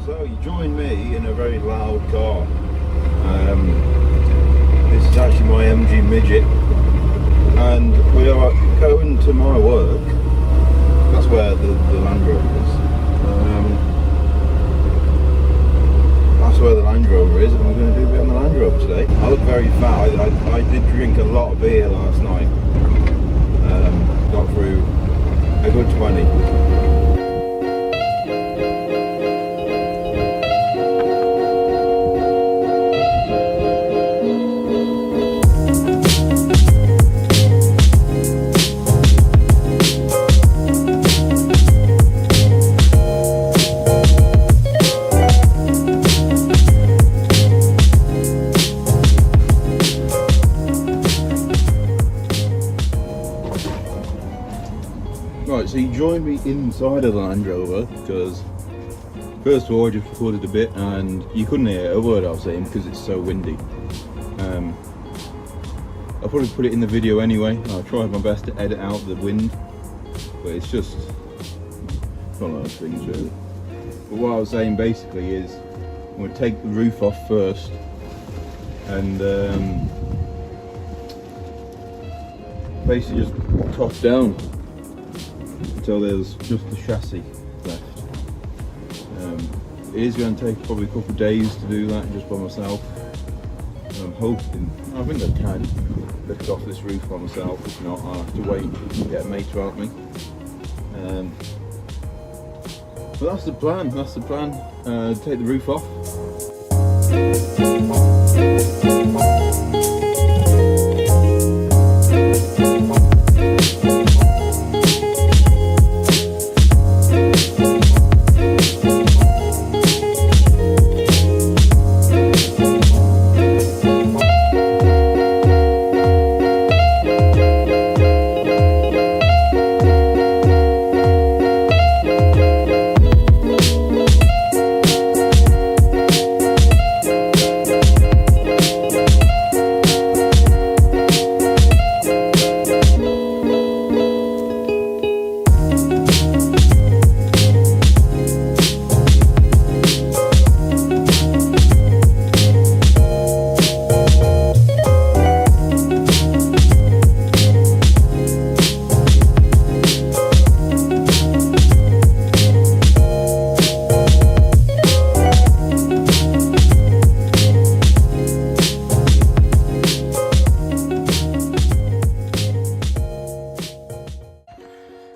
So you join me in a very loud car. This is actually my MG Midget, and we are going to my work. That's where the Land Rover is. That's where the Land Rover is, and we're going to do a bit on the Land Rover today. I look very fat. I did drink a lot of beer last night. Got through a good 20. Right, so you joined me inside of the Land Rover because first of all I just recorded a bit and you couldn't hear a word I was saying because it's so windy. I'll probably put it in the video anyway. I'll try my best to edit out the wind, but it's just one of those things really. But what I was saying basically is I'm going to take the roof off first and basically just top down until there's just the chassis left. It is going to take probably a couple of days to do that just by myself. I'm hoping, I think I can lift off this roof by myself. If not, I'll have to wait and get a mate to help me. But that's the plan, take the roof off.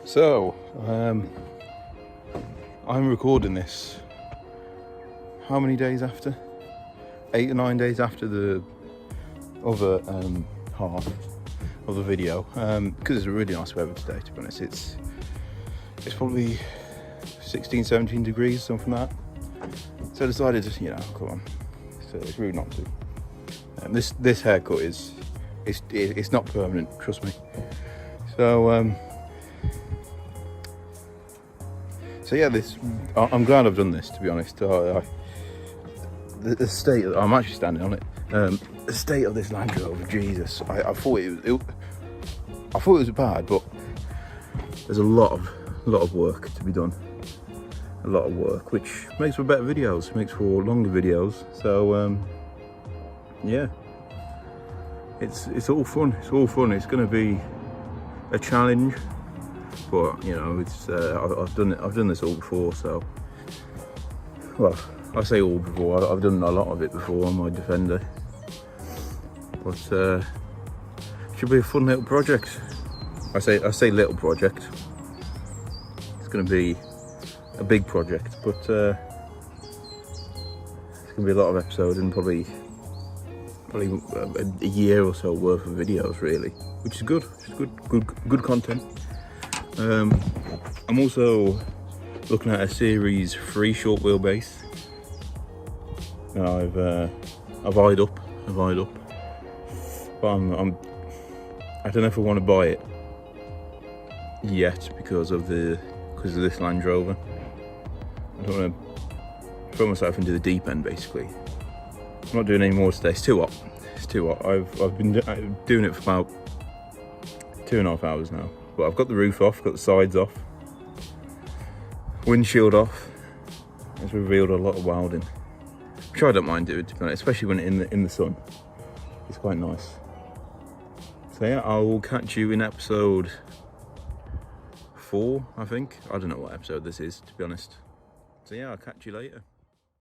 So, I'm recording this, how many days after? 8 or 9 days after the other half of the video, because it's a really nice weather today, to be honest. It's probably 16, 17 degrees, something like that. So I decided to, come on, so it's rude not to. This haircut it's not permanent, trust me. So, So yeah, I'm glad I've done this, to be honest. The state, I'm actually standing on it. The state of this Land Rover, Jesus! I thought it was bad, but there's a lot of work to be done. A lot of work, which makes for better videos, makes for longer videos. So yeah, it's all fun. It's all fun. It's going to be a challenge. But it's I've done this all before, so well, I say all before. I've done a lot of it before on my Defender, but it should be a fun little project. I say little project. It's going to be a big project, but it's going to be a lot of episodes and probably a year or so worth of videos, really, which is good. It's good content. I'm also looking at a Series 3 short wheelbase. Now I've eyed up, but I don't know if I want to buy it yet because of this Land Rover. I don't want to throw myself into the deep end, basically. I'm not doing any more today. It's too hot. I've been doing it for about 2.5 hours now. But I've got the roof off, got the sides off, windshield off, It's revealed a lot of wilding, which I don't mind doing, to be honest, especially when in the sun. It's quite nice. So yeah, I will catch you in episode 4, I think. I don't know what episode this is, to be honest. So yeah, I'll catch you later.